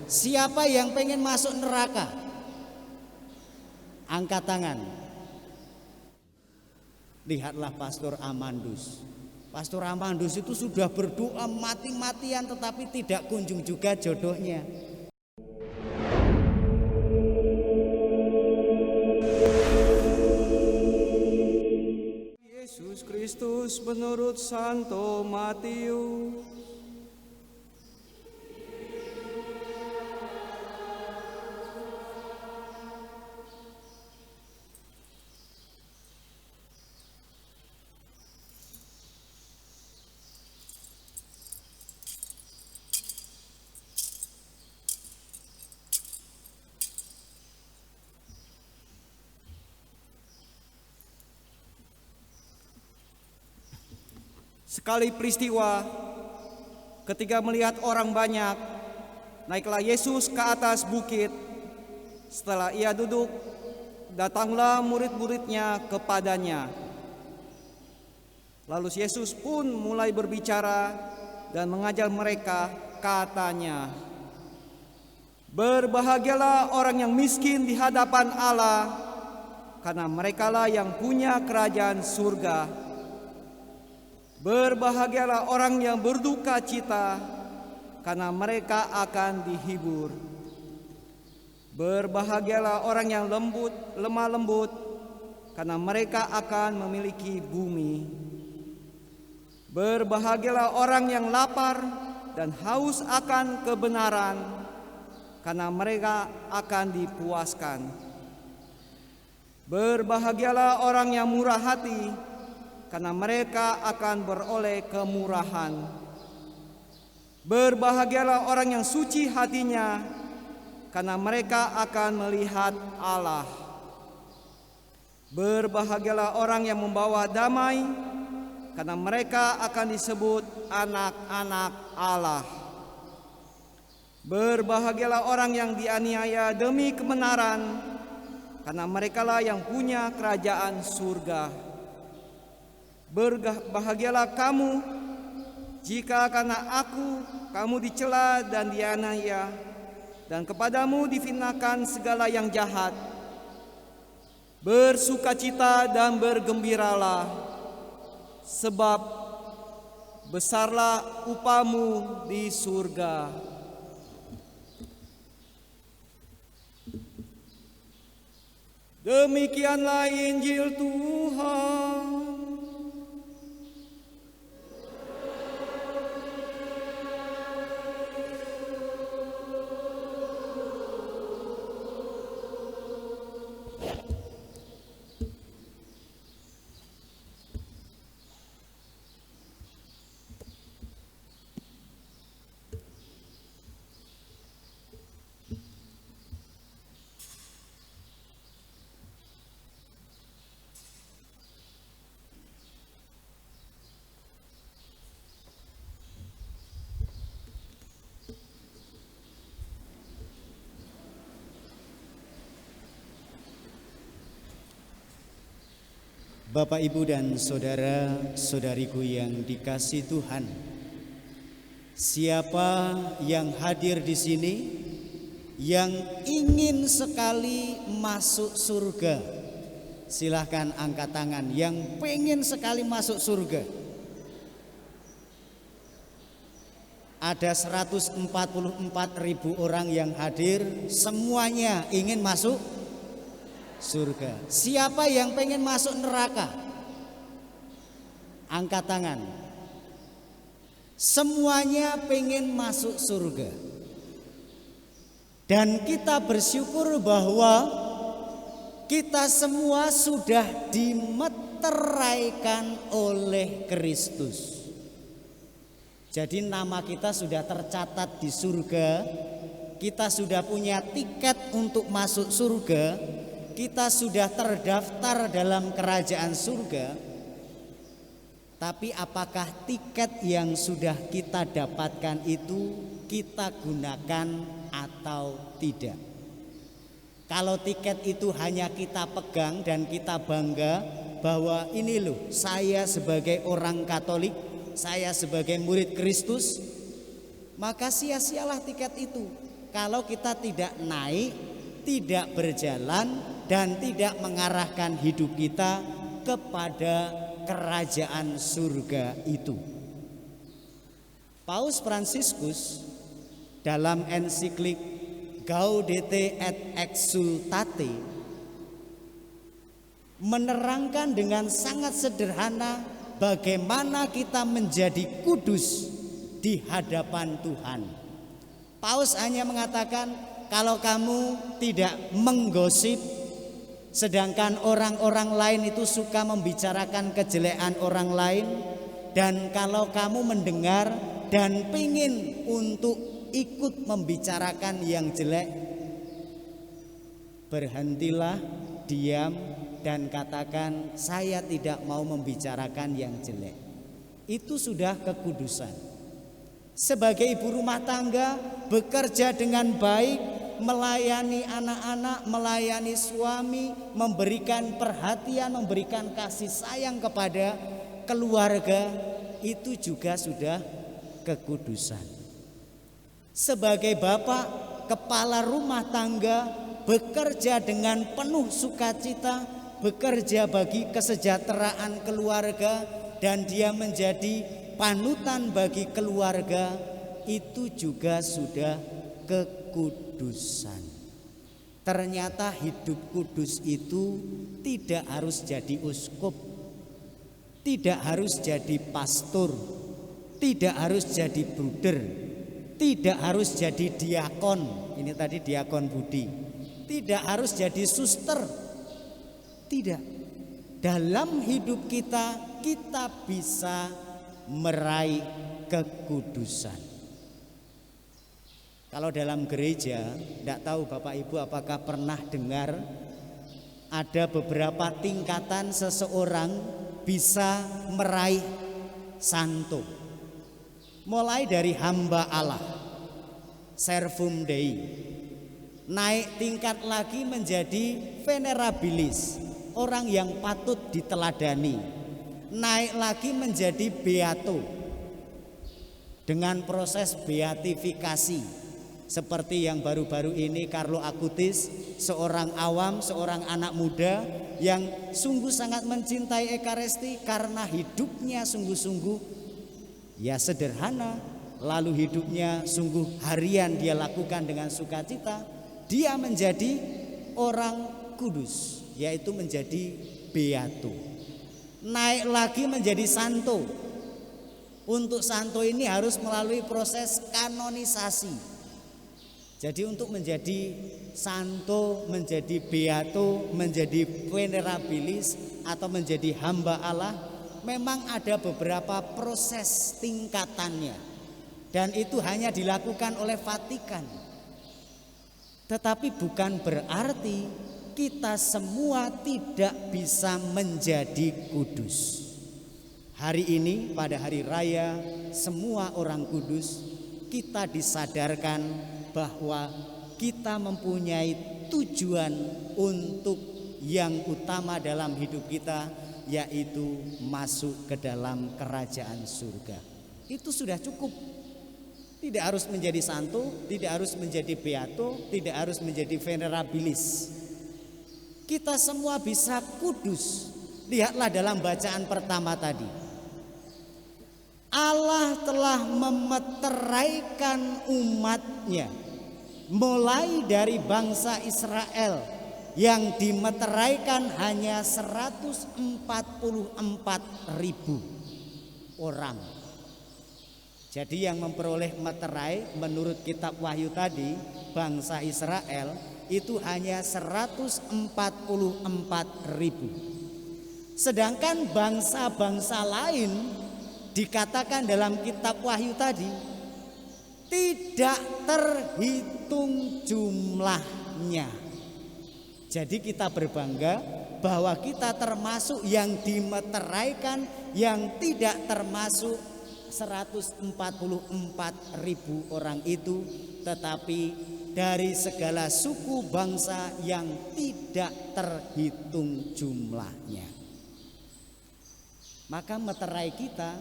Siapa yang pengen masuk neraka? Angkat tangan. Lihatlah Pastor Amandus. Pastor Amandus itu sudah berdoa mati-matian tetapi tidak kunjung juga jodohnya. Yesus Kristus menurut Santo Matius. Sekali peristiwa, ketika melihat orang banyak, naiklah Yesus ke atas bukit. Setelah ia duduk, datanglah murid-muridnya kepadanya. Lalu Yesus pun mulai berbicara dan mengajar mereka, katanya, "Berbahagialah orang yang miskin di hadapan Allah, karena merekalah yang punya kerajaan surga. Berbahagialah orang yang berduka cita, karena mereka akan dihibur. Berbahagialah orang yang lemah lembut, karena mereka akan memiliki bumi. Berbahagialah orang yang lapar dan haus akan kebenaran, karena mereka akan dipuaskan. Berbahagialah orang yang murah hati, karena mereka akan beroleh kemurahan. Berbahagialah orang yang suci hatinya, karena mereka akan melihat Allah. Berbahagialah orang yang membawa damai, karena mereka akan disebut anak-anak Allah. Berbahagialah orang yang dianiaya demi kebenaran, karena merekalah yang punya kerajaan surga. Berbahagialah kamu jika karena aku kamu dicela dan dianiaya, dan kepadamu difitnahkan segala yang jahat. Bersukacita dan bergembiralah, sebab besarlah upahmu di surga." Demikianlah Injil Tuhan. Bapak, Ibu, dan saudara-saudariku yang dikasihi Tuhan, siapa yang hadir di sini yang ingin sekali masuk surga? Silahkan angkat tangan yang pengen sekali masuk surga. Ada 144.000 orang yang hadir, semuanya ingin masuk surga. Siapa yang pengen masuk neraka? Angkat tangan. Semuanya pengen masuk surga. Dan kita bersyukur bahwa kita semua sudah dimeteraikan oleh Kristus. Jadi nama kita sudah tercatat di surga. Kita sudah punya tiket untuk masuk surga. Kita sudah terdaftar dalam kerajaan surga. Tapi apakah tiket yang sudah kita dapatkan itu kita gunakan atau tidak? Kalau tiket itu hanya kita pegang dan kita bangga bahwa ini loh, saya sebagai orang Katolik, saya sebagai murid Kristus, maka sia-sialah tiket itu. kalau kita tidak naik, tidak berjalan, dan tidak mengarahkan hidup kita kepada kerajaan surga itu. Paus Fransiskus dalam ensiklik Gaudete et Exsultate menerangkan dengan sangat sederhana bagaimana kita menjadi kudus di hadapan Tuhan. Paus hanya mengatakan, kalau kamu tidak menggosip, sedangkan orang-orang lain itu suka membicarakan kejelekan orang lain, dan kalau kamu mendengar dan pingin untuk ikut membicarakan yang jelek, berhentilah, diam, dan katakan, saya tidak mau membicarakan yang jelek. Itu sudah kekudusan. Sebagai ibu rumah tangga, bekerja dengan baik, melayani anak-anak, melayani suami, memberikan perhatian, memberikan kasih sayang kepada keluarga, itu juga sudah kekudusan. Sebagai bapak, kepala rumah tangga, bekerja dengan penuh sukacita, bekerja bagi kesejahteraan keluarga, dan dia menjadi panutan bagi keluarga, itu juga sudah kekudusan. Ternyata hidup kudus itu tidak harus jadi uskup, tidak harus jadi pastor, tidak harus jadi bruder, tidak harus jadi diakon. Ini tadi diakon Budi. Tidak harus jadi suster. Tidak. Dalam hidup kita, kita bisa meraih kekudusan. Kalau dalam gereja, tidak tahu Bapak Ibu apakah pernah dengar ada beberapa tingkatan seseorang bisa meraih santo. Mulai dari hamba Allah, servum Dei, naik tingkat lagi menjadi venerabilis, orang yang patut diteladani, naik lagi menjadi beato dengan proses beatifikasi, seperti yang baru-baru ini Carlo Acutis, seorang awam, seorang anak muda yang sungguh sangat mencintai Ekaristi karena hidupnya sungguh-sungguh ya sederhana, lalu hidupnya sungguh harian dia lakukan dengan sukacita. Dia menjadi orang kudus, yaitu menjadi beato. Naik lagi menjadi santo. Untuk santo ini harus melalui proses kanonisasi. Jadi untuk menjadi santo, menjadi beato, menjadi venerabilis atau menjadi hamba Allah, memang ada beberapa proses tingkatannya, dan itu hanya dilakukan oleh Vatikan. Tetapi bukan berarti kita semua tidak bisa menjadi kudus. Hari ini pada hari raya semua orang kudus, kita disadarkan bahwa kita mempunyai tujuan untuk yang utama dalam hidup kita, yaitu masuk ke dalam kerajaan surga. Itu sudah cukup. Tidak harus menjadi santo, tidak harus menjadi beato, tidak harus menjadi venerabilis. Kita semua bisa kudus. Lihatlah dalam bacaan pertama tadi. Allah telah memeteraikan umatnya, mulai dari bangsa Israel yang dimeteraikan hanya 144.000 orang. Jadi yang memperoleh meterai menurut kitab Wahyu tadi, bangsa Israel itu hanya 144.000. Sedangkan bangsa-bangsa lain dikatakan dalam kitab Wahyu tadi tidak terhitung jumlahnya. Jadi kita berbangga bahwa kita termasuk yang dimeteraikan, yang tidak termasuk 144.000 orang itu, tetapi dari segala suku bangsa yang tidak terhitung jumlahnya. Maka meterai kita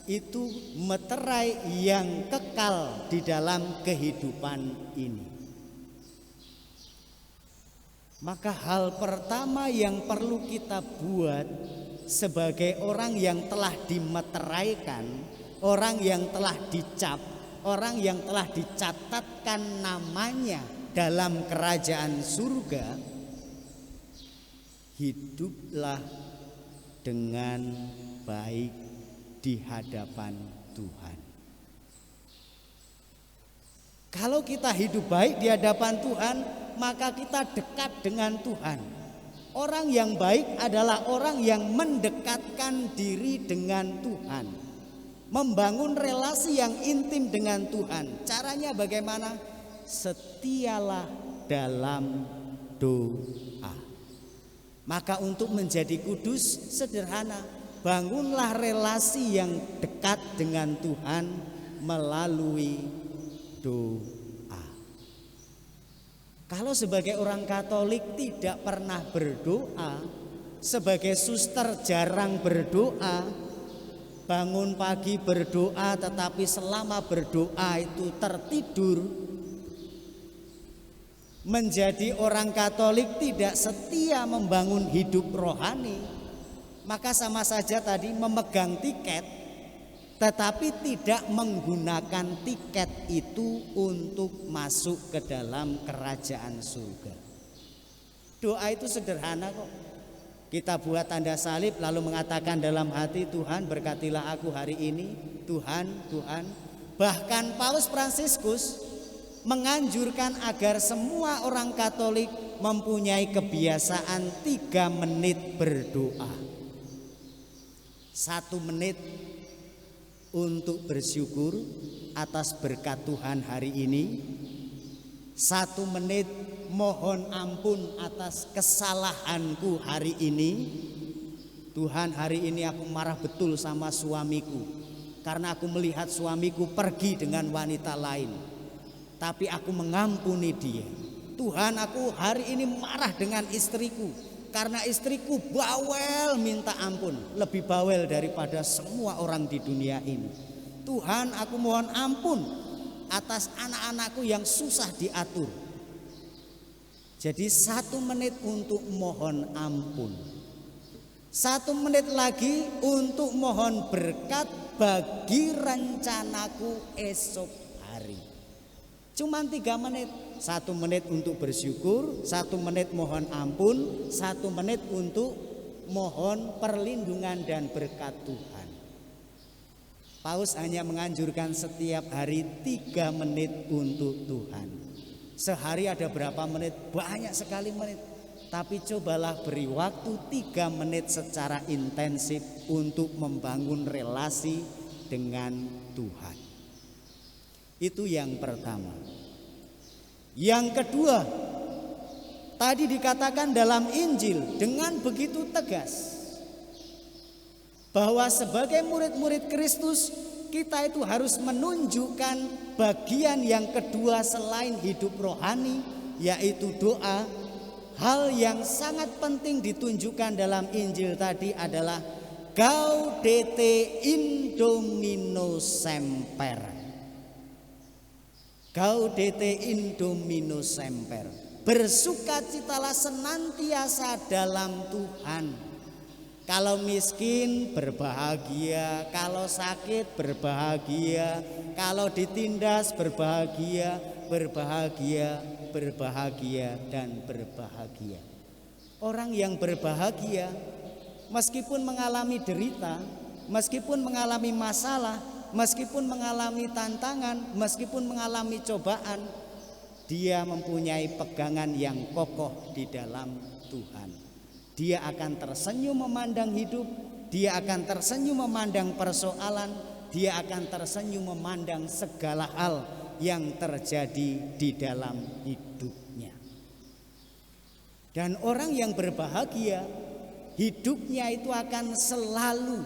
itu meterai yang kekal di dalam kehidupan ini. Maka hal pertama yang perlu kita buat sebagai orang yang telah dimeteraikan, orang yang telah dicap, orang yang telah dicatatkan namanya dalam kerajaan surga, hiduplah dengan baik di hadapan Tuhan. Kalau kita hidup baik di hadapan Tuhan, maka kita dekat dengan Tuhan. Orang yang baik adalah orang yang mendekatkan diri dengan Tuhan, membangun relasi yang intim dengan Tuhan. Caranya bagaimana? Setialah dalam doa. Maka untuk menjadi kudus sederhana, bangunlah relasi yang dekat dengan Tuhan melalui doa. Kalau sebagai orang Katolik tidak pernah berdoa, sebagai suster jarang berdoa, bangun pagi berdoa tetapi selama berdoa itu tertidur, menjadi orang Katolik tidak setia membangun hidup rohani, maka sama saja tadi memegang tiket tetapi tidak menggunakan tiket itu untuk masuk ke dalam kerajaan surga. Doa itu sederhana kok. Kita buat tanda salib lalu mengatakan dalam hati, Tuhan berkatilah aku hari ini, Tuhan, Tuhan. Bahkan Paus Fransiskus menganjurkan agar semua orang Katolik mempunyai kebiasaan 3 menit berdoa. 1 menit untuk bersyukur atas berkat Tuhan hari ini. 1 menit mohon ampun atas kesalahanku hari ini. Tuhan, hari ini aku marah betul sama suamiku karena aku melihat suamiku pergi dengan wanita lain, tapi aku mengampuni dia. Tuhan, aku hari ini marah dengan istriku karena istriku bawel minta ampun, lebih bawel daripada semua orang di dunia ini. Tuhan, aku mohon ampun atas anak-anakku yang susah diatur. Jadi 1 menit untuk mohon ampun, 1 menit lagi untuk mohon berkat bagi rencanaku esok hari. Cuman 3 menit. 1 menit untuk bersyukur, 1 menit mohon ampun, 1 menit untuk mohon perlindungan dan berkat Tuhan. Paus hanya menganjurkan setiap hari 3 menit untuk Tuhan. Sehari ada berapa menit? Banyak sekali menit. Tapi cobalah beri waktu 3 menit secara intensif untuk membangun relasi dengan Tuhan. Itu yang pertama. Yang kedua, tadi dikatakan dalam Injil dengan begitu tegas bahwa sebagai murid-murid Kristus kita itu harus menunjukkan bagian yang kedua selain hidup rohani, yaitu doa. Hal yang sangat penting ditunjukkan dalam Injil tadi adalah Gaudete in Domino Semper. Gaudete in Domino Semper. Bersukacitalah senantiasa dalam Tuhan. Kalau miskin berbahagia, kalau sakit berbahagia, kalau ditindas berbahagia, berbahagia, berbahagia dan berbahagia. Orang yang berbahagia meskipun mengalami derita, meskipun mengalami masalah, meskipun mengalami tantangan, meskipun mengalami cobaan, dia mempunyai pegangan yang kokoh di dalam Tuhan. Dia akan tersenyum memandang hidup, dia akan tersenyum memandang persoalan, dia akan tersenyum memandang segala hal yang terjadi di dalam hidupnya. Dan orang yang berbahagia, hidupnya itu akan selalu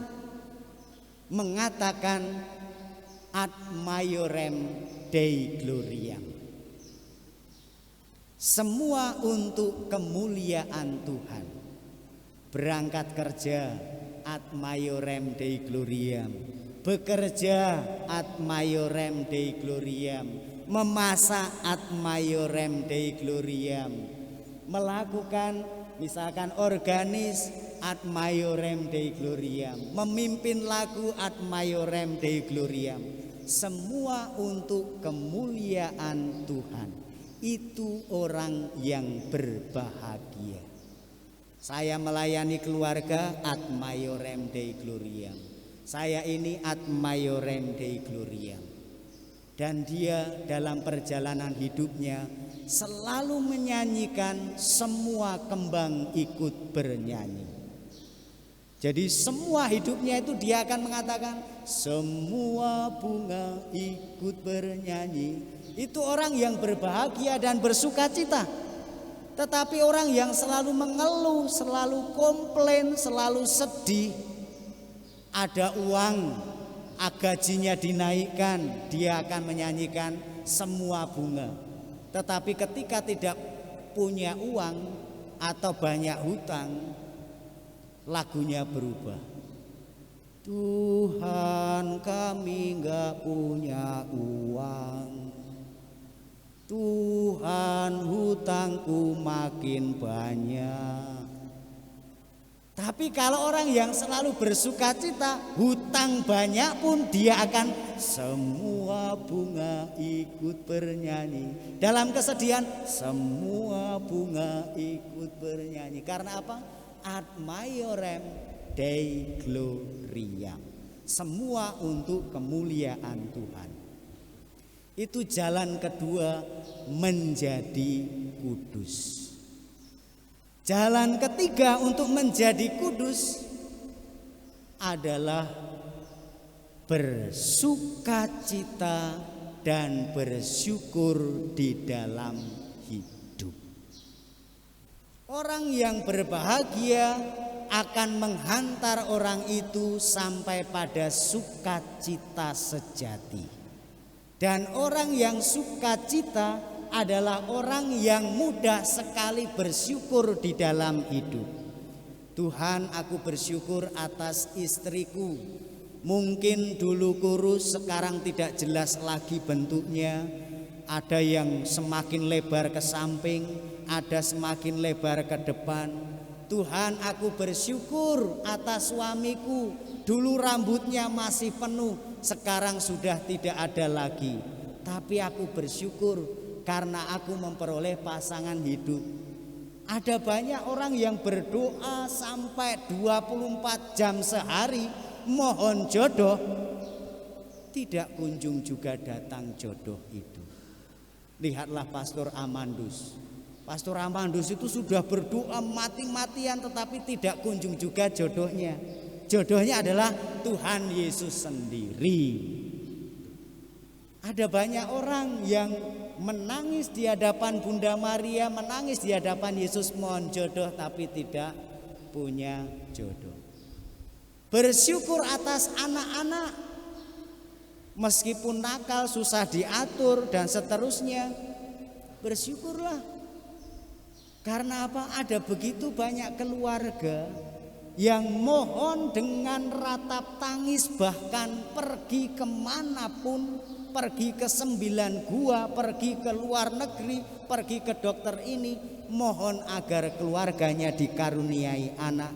mengatakan ad maiorem Dei gloriam. Semua untuk kemuliaan Tuhan. Berangkat kerja ad maiorem Dei gloriam, bekerja ad maiorem Dei gloriam, memasak ad maiorem Dei gloriam, melakukan misalkan organis ad maiorem Dei gloriam, memimpin lagu ad maiorem Dei gloriam, semua untuk kemuliaan Tuhan. Itu orang yang berbahagia. Saya melayani keluarga ad maiorem Dei gloriam, saya ini ad maiorem Dei gloriam. Dan dia dalam perjalanan hidupnya selalu menyanyikan, semua kembang ikut bernyanyi. Jadi semua hidupnya itu dia akan mengatakan, semua bunga ikut bernyanyi. Itu orang yang berbahagia dan bersuka cita. Tetapi orang yang selalu mengeluh, selalu komplain, selalu sedih, ada uang, gajinya dinaikkan, dia akan menyanyikan semua bunga. Tetapi ketika tidak punya uang atau banyak hutang, lagunya berubah. Tuhan, kami gak punya uang, Tuhan, hutangku makin banyak. Tapi kalau orang yang selalu bersuka cita, hutang banyak pun dia akan semua bunga ikut bernyanyi. Dalam kesedihan, semua bunga ikut bernyanyi. Karena apa? Ad maiorem Dei gloriam, semua untuk kemuliaan Tuhan. Itu jalan kedua, menjadi kudus. Jalan ketiga untuk menjadi kudus adalah bersukacita dan bersyukur di dalam hidup. Orang yang berbahagia akan menghantar orang itu sampai pada sukacita sejati. Dan orang yang sukacita adalah orang yang mudah sekali bersyukur di dalam hidup. Tuhan, aku bersyukur atas istriku. Mungkin dulu kurus, sekarang tidak jelas lagi bentuknya. Ada yang semakin lebar ke samping, ada semakin lebar ke depan. Tuhan, aku bersyukur atas suamiku. Dulu rambutnya masih penuh, sekarang sudah tidak ada lagi. Tapi aku bersyukur karena aku memperoleh pasangan hidup. Ada banyak orang yang berdoa sampai 24 jam sehari mohon jodoh, tidak kunjung juga datang jodoh itu. Lihatlah Pastor Amandus. Pastor Amandus itu sudah berdoa mati-matian tetapi tidak kunjung juga jodohnya. Jodohnya adalah Tuhan Yesus sendiri. Ada banyak orang yang menangis di hadapan Bunda Maria, menangis di hadapan Yesus mohon jodoh tapi tidak punya jodoh. Bersyukur atas anak-anak, meskipun nakal, susah diatur dan seterusnya. Bersyukurlah. Karena apa? Ada begitu banyak keluarga yang mohon dengan ratap tangis, bahkan pergi kemanapun, pergi ke 9 gua, pergi ke luar negeri, pergi ke dokter ini, mohon agar keluarganya dikaruniai anak,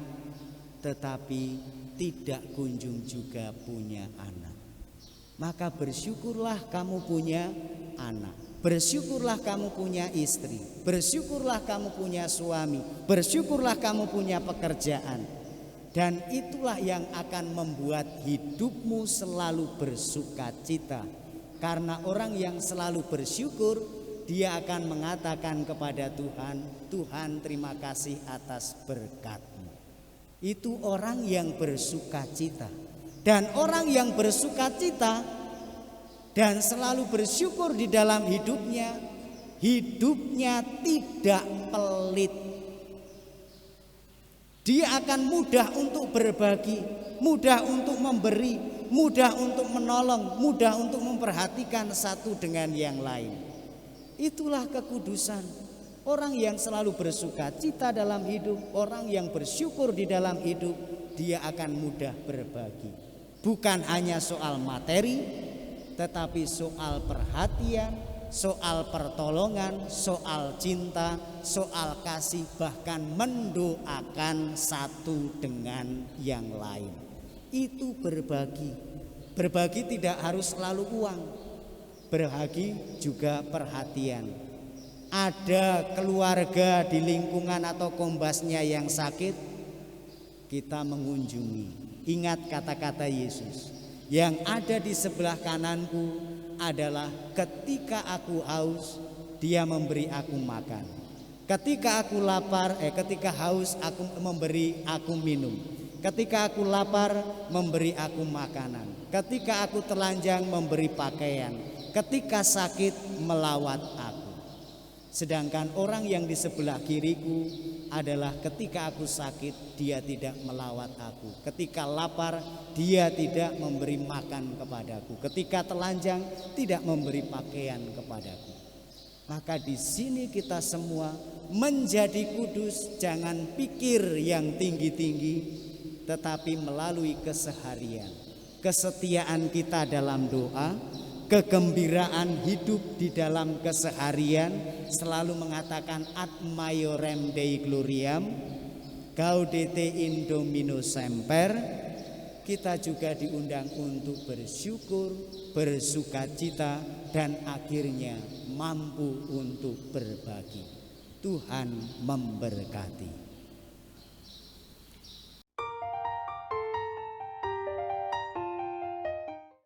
tetapi tidak kunjung juga punya anak. Maka bersyukurlah kamu punya anak, bersyukurlah kamu punya istri, bersyukurlah kamu punya suami, bersyukurlah kamu punya pekerjaan. Dan itulah yang akan membuat hidupmu selalu bersukacita. Karena orang yang selalu bersyukur, dia akan mengatakan kepada Tuhan, Tuhan terima kasih atas berkat-Mu. Itu orang yang bersukacita. Dan orang yang bersukacita dan selalu bersyukur di dalam hidupnya, hidupnya tidak pelit. Dia akan mudah untuk berbagi, mudah untuk memberi, mudah untuk menolong, mudah untuk memperhatikan satu dengan yang lain. Itulah kekudusan. Orang yang selalu bersukacita dalam hidup, orang yang bersyukur di dalam hidup, dia akan mudah berbagi. Bukan hanya soal materi, tetapi soal perhatian, soal pertolongan, soal cinta, soal kasih, bahkan mendoakan satu dengan yang lain. Itu berbagi. Berbagi tidak harus selalu uang. Berbagi juga perhatian. Ada keluarga di lingkungan atau kombasnya yang sakit, kita mengunjungi. Ingat kata-kata Yesus, yang ada di sebelah kananku adalah ketika aku haus, dia memberi aku makan. Ketika aku lapar, ketika haus, aku memberi aku minum. Ketika aku lapar, memberi aku makanan. Ketika aku telanjang, memberi pakaian. Ketika sakit, melawat aku. Sedangkan orang yang di sebelah kiriku adalah ketika aku sakit, dia tidak melawat aku. Ketika lapar, dia tidak memberi makan kepadaku. Ketika telanjang, tidak memberi pakaian kepadaku. Maka di sini kita semua menjadi kudus, jangan pikir yang tinggi-tinggi, tetapi melalui keseharian, kesetiaan kita dalam doa, kegembiraan hidup di dalam keseharian, selalu mengatakan ad maiorem Dei gloriam, gaudete in Domino semper. Kita juga diundang untuk bersyukur, bersukacita, dan akhirnya mampu untuk berbagi. Tuhan memberkati.